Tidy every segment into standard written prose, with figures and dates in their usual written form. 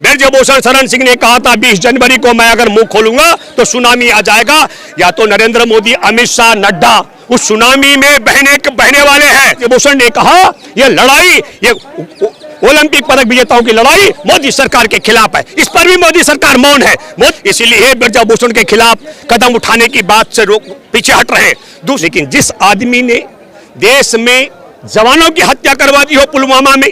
ब्रजभूषण शरण सिंह ने कहा था 20 जनवरी को मैं अगर मुंह खोलूंगा तो सुनामी आ जाएगा। या तो नरेंद्र मोदी, अमित शाह, नड्डा उस सुनामी में बहने वाले हैं। ब्रजभूषण ने कहा यह लड़ाई, ये ओलंपिक पदक विजेताओं की लड़ाई मोदी सरकार के खिलाफ है। इस पर भी मोदी सरकार मौन है। इसीलिए ब्रजभूषण के खिलाफ कदम उठाने की बात से पीछे हट रहे हैं। लेकिन जिस आदमी ने देश में जवानों की हत्या करवा दी हो पुलवामा में,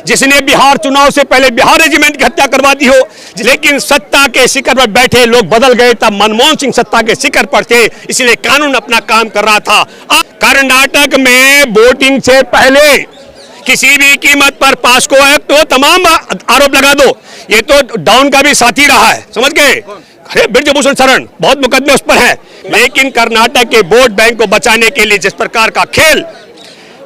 जिसने बिहार चुनाव से पहले बिहार रेजिमेंट की हत्या करवा दी हो, लेकिन सत्ता के शिखर पर बैठे लोग बदल गए। तब मनमोहन सिंह सत्ता के शिखर पर थे, इसलिए कानून अपना काम कर रहा था। कर्नाटक में वोटिंग से पहले किसी भी कीमत पर पास्को एक्ट तो तमाम आरोप लगा दो। ये तो डाउन का भी साथी रहा है, समझ गए। अरे ब्रजभूषण शरण बहुत मुकदमे उस पर है, लेकिन कर्नाटक के वोट बैंक को बचाने के लिए जिस प्रकार का खेल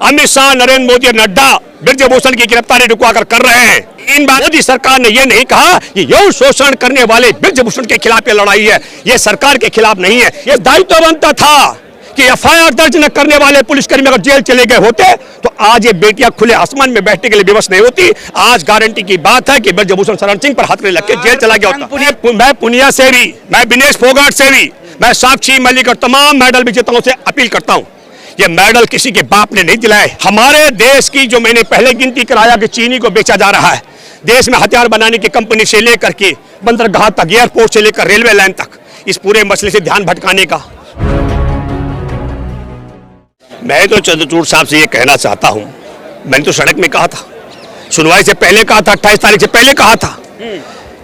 अमित शाह, नरेंद्र मोदी और नड्डा ब्रजभूषण की गिरफ्तारी रुकवाकर कर रहे हैं। इन बार मोदी सरकार ने यह नहीं कहा कि यौन शोषण करने वाले ब्रजभूषण के खिलाफ ये लड़ाई है, ये सरकार के खिलाफ नहीं है। ये दायित्व बनता था कि एफआईआर दर्ज न करने वाले पुलिसकर्मी अगर जेल चले गए होते तो आज ये बेटियां खुले आसमान में बैठने के लिए विवश नहीं होती। आज गारंटी की बात है कि ब्रजभूषण शरण सिंह पर हाथ लग के जेल चला गया होता। मैं पुनिया से भी, मैं विनेश फोगाट से भी, मैं साक्षी मलिक और तमाम मेडल विजेताओं से अपील करता हूं, ये मेडल किसी के बाप ने नहीं दिलाए। हमारे देश की जो मैंने पहले गिनती कराया कि चीनी को बेचा जा रहा है, देश में हथियार बनाने की कंपनी से लेकर के बंदरगाह तक, एयरपोर्ट से लेकर रेलवे लाइन तक, इस पूरे मसले से ध्यान भटकाने का। मैं तो चंद्रचूड़ साहब से ये कहना चाहता हूं, मैंने तो सड़क में कहा था, सुनवाई से पहले कहा था, 28 तारीख से पहले कहा था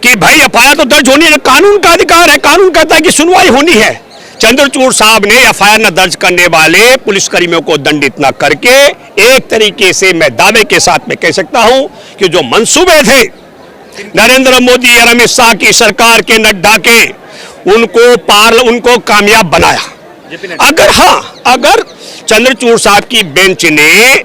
कि भाई एफआईआर तो दर्ज होनी है, कानून का अधिकार है, कानून कहता है कि सुनवाई होनी है। चंद्रचूड़ साहब ने एफआईआर न दर्ज करने वाले पुलिसकर्मियों को दंडित न करके, एक तरीके से मैं दावे के साथ में कह सकता हूं कि जो मंसूबे थे नरेंद्र मोदी और अमित शाह की सरकार के, नड्डा के, उनको कामयाब बनाया। अगर चंद्रचूड़ साहब की बेंच ने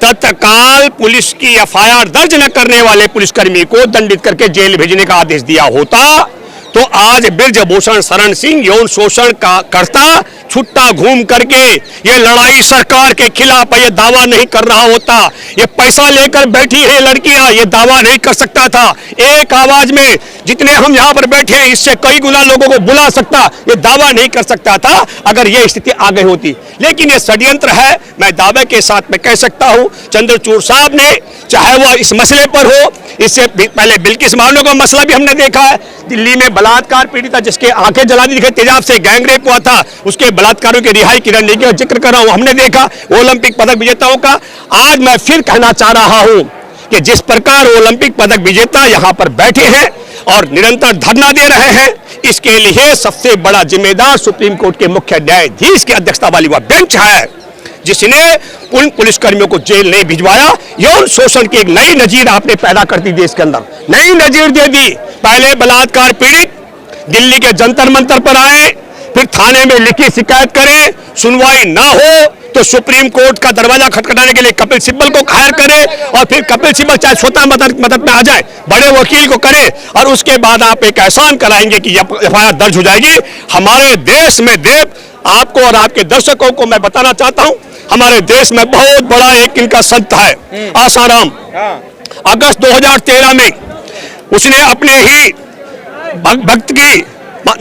तत्काल पुलिस की एफआईआर दर्ज न करने वाले पुलिसकर्मी को दंडित करके जेल भेजने का आदेश दिया होता तो आज ब्रजभूषण शरण सिंह यौन शोषण का करता छुट्टा घूम करके ये लड़ाई सरकार के खिलाफ है, ये दावा नहीं कर रहा होता। ये पैसा लेकर बैठी है लड़कियां, ये दावा नहीं कर सकता था। एक आवाज में जितने हम यहाँ पर बैठे हैं इससे कई गुना लोगों को बुला सकता, ये दावा नहीं कर सकता था अगर ये स्थिति आ गई होती। लेकिन ये षड्यंत्र है, मैं दावे के साथ में कह सकता हूँ। चंद्रचूड़ साहब ने, चाहे वह इस मसले पर हो, इससे पहले बिल्किस बानो का मसला भी हमने देखा है, दिल्ली में बलात्कार पीड़िता जिसके आंखें जला दी गई, तेजाब से गैंगरेप हुआ था, उसके बलात्कारों की रिहाई की रणनीति का जिक्र कर रहा हूं, हमने देखा ओलंपिक पदक विजेताओं का। आज मैं फिर कहना चाह रहा हूं कि जिस प्रकार ओलंपिक पदक विजेता यहां पर बैठे हैं और निरंतर धरना दे रहे हैं, इसके लिए सबसे बड़ा जिम्मेदार सुप्रीम कोर्ट के मुख्य न्यायाधीश की अध्यक्षता वाली वह बेंच है जिसने उन पुलिसकर्मियों को जेल नहीं भिजवाया। यौन शोषण की एक नई नजीर आपने पैदा कर दी, देश के अंदर नई नजीर दे दी। पहले बलात्कार पीड़ित दिल्ली के जंतर मंतर पर आए, फिर थाने में लिखी शिकायत करें, सुनवाई ना हो तो सुप्रीम कोर्ट का दरवाजा खटखटाने के लिए कपिल सिब्बल को हायर करे और फिर कपिल सिब्बल चाहे स्वतः मदद में आ जाए, बड़े वकील को करे और उसके बाद आप एक एहसान कराएंगे कि एफआईआर दर्ज हो जाएगी। हमारे देश में आपको और आपके दर्शकों को मैं बताना चाहता हूं, हमारे देश में बहुत बड़ा एक इनका संत है आसाराम। अगस्त 2013 में उसने अपने ही भक्त की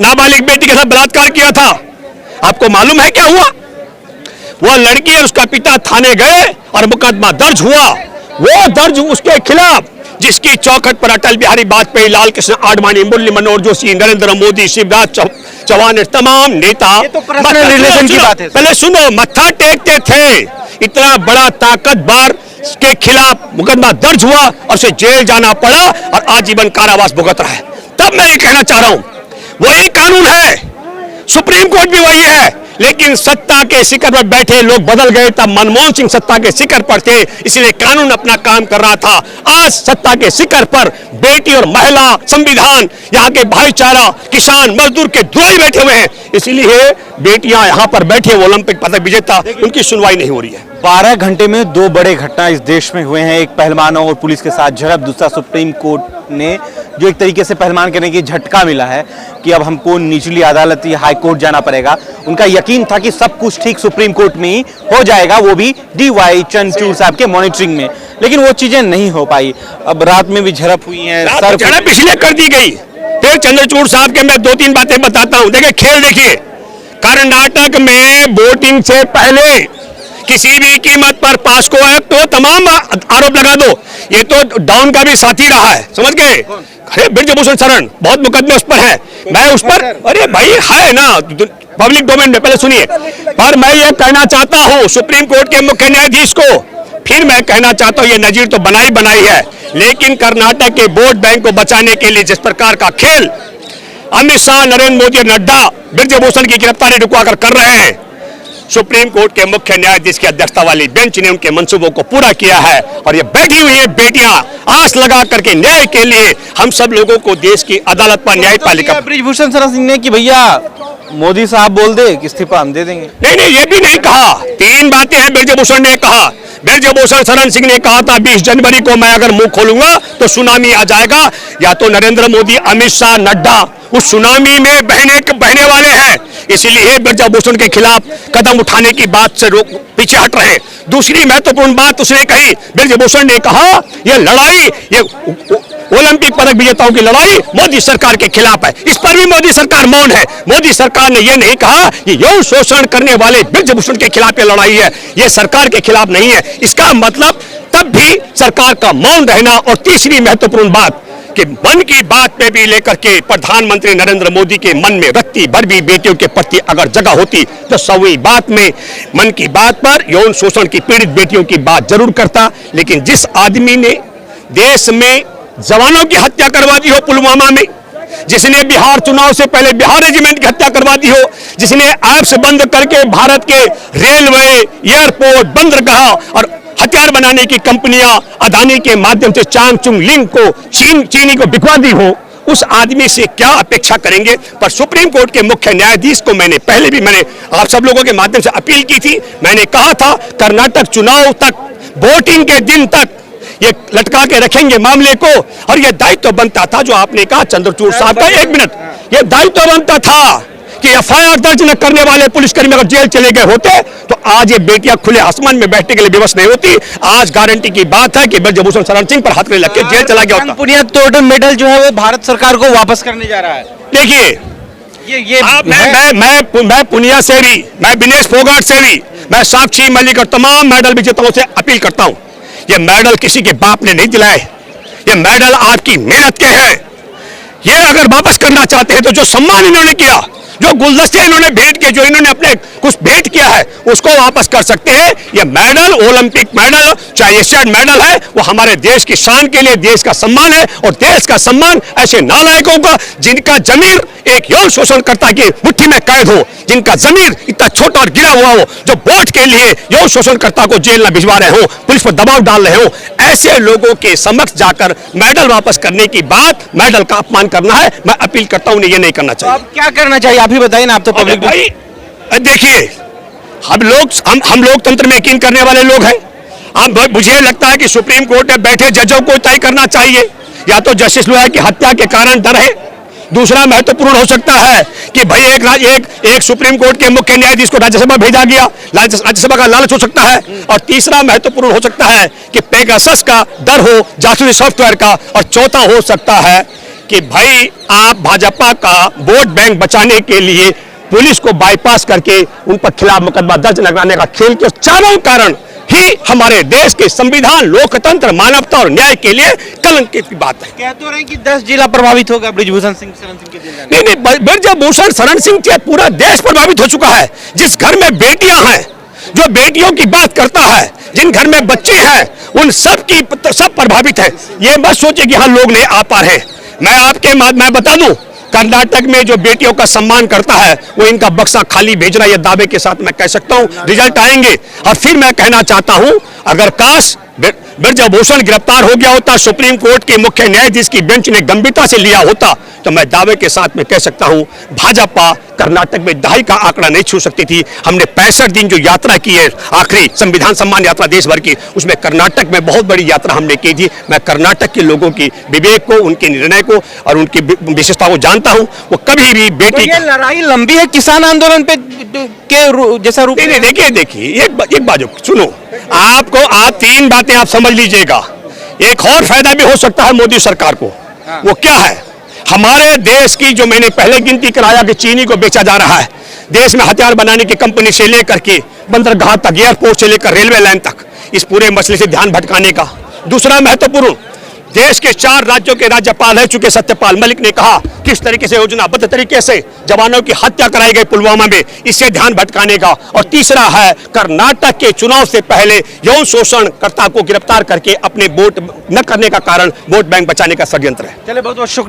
नाबालिग बेटी के साथ बलात्कार किया था। आपको मालूम है क्या हुआ? वह लड़की और उसका पिता थाने गए और मुकदमा दर्ज हुआ। वो दर्ज उसके खिलाफ जिसकी चौखट पर अटल बिहारी वाजपेयी, लाल कृष्ण आडवाणी, मुरली मनोहर जोशी, नरेंद्र मोदी, शिवराज चौहान, तमाम नेता तो रिलेशन की बात है। पहले सुनो, मत्था टेकते थे। इतना बड़ा ताकतवर के खिलाफ मुकदमा दर्ज हुआ और उसे जेल जाना पड़ा और आजीवन कारावास भुगत रहा है। तब मैं ये कहना चाह रहा हूं, वही कानून है, सुप्रीम कोर्ट भी वही है, लेकिन सत्ता के शिखर पर बैठे लोग बदल गए। तब मनमोहन सिंह सत्ता के शिखर पर थे, इसलिए कानून अपना काम कर रहा था। आज सत्ता के शिखर पर बेटी और महिला, संविधान, यहाँ के भाईचारा, किसान, मजदूर के द्रोही बैठे हुए हैं। इसलिए बेटियां यहाँ पर बैठे ओलंपिक पदक विजेता, उनकी सुनवाई नहीं हो रही है। 12 घंटे में 2 बड़े घटना इस देश में हुए हैं। एक पहलवानों और पुलिस के साथ झड़प, दूसरा सुप्रीम कोर्ट ने जो एक तरीके से पहलवान करने की झटका मिला है कि अब हमको निचली अदालत या हाई कोर्ट जाना पड़ेगा। उनका यकीन था कि सब कुछ ठीक सुप्रीम कोर्ट में ही हो जाएगा, वो भी डीवाई चंद्रचूड़ साहब के मॉनिटरिंग में। लेकिन वो चीजें नहीं हो पाई। अब रात में भी झड़प हुई है, सर झड़प इसलिए कर दी गई। फिर चंद्रचूड़ साहब के मैं 2-3 बातें बताता हूं। देखिए खेल देखिए, कर्नाटक में वोटिंग से पहले किसी भी कीमत पर पास्को एक्ट तो तमाम आरोप लगा दो। ये तो डॉन का भी साथी रहा है, समझ गए? अरे ब्रजभूषण शरण बहुत मुकदमे उस पर है। मैं उस पर, अरे भाई है ना पब्लिक डोमेन में, पहले सुनिए। पर मैं ये कहना चाहता हूं सुप्रीम कोर्ट के मुख्य न्यायाधीश को, फिर मैं कहना चाहता हूं ये नजीर तो बनाई है, लेकिन कर्नाटक के वोट बैंक को बचाने के लिए जिस प्रकार का खेल अमित शाह, नरेंद्र मोदी और नड्डा ब्रजभूषण की गिरफ्तारी रुकवाकर कर रहे हैं, सुप्रीम कोर्ट के मुख्य न्यायाधीश की अध्यक्षता वाली बेंच ने उनके मंसूबों को पूरा किया है। और ये बैठी हुई है बेटियां आस लगा करके न्याय के लिए। हम सब लोगों को देश की अदालत पर न्यायपालिका ब्रजभूषण शरण सिंह ने कि भैया मोदी साहब बोल दे कि इस्तीफा हम दे देंगे। नहीं, ये भी नहीं कहा। 3 बातें हैं ब्रजभूषण ने कहा। ब्रजभूषण शरण सिंह ने कहा था 20 जनवरी को मैं अगर मुंह खोलूंगा तो सुनामी आ जाएगा। या तो नरेंद्र मोदी, अमित शाह, नड्डा उस सुनामी में बहने वाले हैं, इसलिए ब्रजभूषण के खिलाफ कदम उठाने की बात से पीछे हट रहे हैं। दूसरी महत्वपूर्ण बात उसने कही, ब्रजभूषण ने कहा ये लड़ाई, ये ओलंपिक पदक विजेताओं की लड़ाई मोदी सरकार के खिलाफ है। इस पर भी मोदी सरकार मौन है। मोदी सरकार ने यह नहीं कहा कि यौन शोषण करने वाले ब्रजभूषण के खिलाफ ये लड़ाई है, ये सरकार के खिलाफ नहीं है। इसका मतलब तब भी सरकार का मौन रहना। और तीसरी महत्वपूर्ण बात कि मन की बात पे भी लेकर के प्रधानमंत्री नरेंद्र मोदी के मन में रत्ती भर भी बेटियों के प्रति अगर जगह होती तो सवी बात में मन की बात पर यौन शोषण की पीड़ित बेटियों की बात जरूर करता। लेकिन जिस आदमी ने देश में जवानों की हत्या करवा दी हो पुलवामा में, जिसने बिहार चुनाव से पहले बिहार रेजिमेंट की हत्या करवा दी हो, जिसने ऐप्स बंद करके भारत के रेलवे, एयरपोर्ट, बंदरगाह और हथियार बनाने की कंपनियां अदानी के माध्यम से चांगचुंग लिंग को चीनी को बिकवा दी हो, उस आदमी से क्या अपेक्षा करेंगे। पर सुप्रीम कोर्ट के मुख्य न्यायाधीश को मैंने पहले भी आप सब लोगों के माध्यम से अपील की थी। मैंने कहा था कर्नाटक चुनाव तक, वोटिंग के दिन तक ये लटका के रखेंगे मामले को। और ये दायित्व बनता था जो आपने कहा चंद्रचूड़ साहब का, 1 मिनट, ये दायित्व बनता था कि एफआईआर दर्ज न करने वाले पुलिसकर्मी अगर जेल चले गए होते तो आज ये बेटियां खुले आसमान में बैठने के लिए विवश नहीं होती। आज गारंटी की बात है कि ब्रजभूषण शरण सिंह पर हथकड़ी लग के जेल चला गया होता। पुनिया तोड़ मेडल जो है वो भारत सरकार को वापस करने जा रहा है। देखिए मैं पुनिया से भी, मैं विनेश फोगाट से भी, मैं साक्षी मलिक और तमाम मेडल विजेताओं से अपील करता हूं, ये मेडल किसी के बाप ने नहीं दिलाए, ये मेडल आपकी मेहनत के हैं। ये अगर वापस करना चाहते हैं तो जो सम्मान इन्होंने किया, जो गुलदस्ते इन्होंने भेंट किए, जो इन्होंने अपने कुछ भेंट किया है, उसको वापस कर सकते हैं। ये मेडल, ओलंपिक मेडल, चाहे एशियाड मेडल है, वो हमारे देश की शान के लिए, देश का सम्मान है। और देश का सम्मान ऐसे नालायकों का जिनका जमीर एक यौन शोषणकर्ता की मुट्ठी में कैद हो, जिनका जमीर इतना छोटा और गिरा हुआ हो, जो वोट के लिए यौन शोषणकर्ता को जेल न भिजवा रहे हो, पुलिस पर दबाव डाल रहे हो, ऐसे लोगों के समक्ष जाकर मेडल वापस करने की बात, मेडल का अपमान करना है। मैं अपील करता हूं, ये नहीं करना चाहिए। आप क्या करना चाहिए, आप ही बताइए ना। आप तो पब्लिक भाई देखिए, हम लोकतंत्र में यकीन करने वाले लोग हैं। मुझे लगता है कि सुप्रीम कोर्ट में बैठे जजों को तय करना चाहिए, या तो जस्टिस लोया की हत्या के कारण डर है। दूसरा महत्वपूर्ण हो सकता है कि भाई एक सुप्रीम कोर्ट के मुख्य न्यायाधीश को राज्यसभा भेजा गया, राज्यसभा का लालच हो सकता है। और तीसरा महत्वपूर्ण हो सकता है कि पेगासस का डर हो, जासूसी सॉफ्टवेयर का। और चौथा हो सकता है कि भाई आप भाजपा का वोट बैंक बचाने के लिए पुलिस को बाईपास करके उन पर खिलाफ मुकदमा दर्ज लगाने का खेल के चारों कारण ही हमारे देश के संविधान, लोकतंत्र, मानवता और न्याय के लिए कलंक की बात है। कह तो रहे कि 10 जिला प्रभावित होगा ब्रजभूषण शरण सिंह के जिले में। नहीं, ब्रजभूषण शरण सिंह से पूरा देश प्रभावित हो चुका है। जिस घर में बेटियां हैं, जो बेटियों की बात करता है, जिन घर में बच्चे हैं, उन सब प्रभावित है। ये मत सोचे कि हाँ लोग नहीं आ पा रहे। मैं बता दूं, कर्नाटक में जो बेटियों का सम्मान करता है वो इनका बक्सा खाली भेज रहा है, ये दावे के साथ मैं कह सकता हूं। रिजल्ट आएंगे। और फिर मैं कहना चाहता हूं, अगर काश ब्रजभूषण गिरफ्तार हो गया होता, सुप्रीम कोर्ट के मुख्य न्यायाधीश की बेंच ने गंभीरता से लिया होता, तो मैं दावे के साथ में कह सकता हूं भाजपा कर्नाटक में 2.5 का आंकड़ा नहीं छू सकती थी। हमने 65 दिन जो यात्रा की है, आखिरी संविधान सम्मान यात्रा देश भर की, उसमें कर्नाटक में बहुत बड़ी यात्रा हमने की थी। मैं कर्नाटक के लोगों की विवेक को, उनके निर्णय को और उनकी विशेषता को जानता हूं। वो कभी भी बेटी तो ये लड़ाई लंबी है किसान आंदोलन पे के जैसा रूप। देखिए एक बात सुनो, आपको आप 3 बातें आप समझ लीजिएगा। एक और फायदा भी हो सकता है मोदी सरकार को, वो क्या है? हमारे देश की जो मैंने पहले गिनती कराया कि चीनी को बेचा जा रहा है, देश में हथियार बनाने की कंपनी से लेकर के बंदरगाह तक, एयरपोर्ट से लेकर रेलवे लाइन तक, इस पूरे मसले से ध्यान भटकाने का। दूसरा महत्वपूर्ण, देश के 4 राज्यों के राज्यपाल रह चुके सत्यपाल मलिक ने कहा किस तरीके से योजनाबद्ध तरीके से जवानों की हत्या कराई गई पुलवामा में, इससे ध्यान भटकाने का। और तीसरा है कर्नाटक के चुनाव से पहले यौन शोषणकर्ता को गिरफ्तार करके अपने वोट न करने का कारण वोट बैंक बचाने का षड्यंत्र है। चलिए, बहुत बहुत शुक्रिया।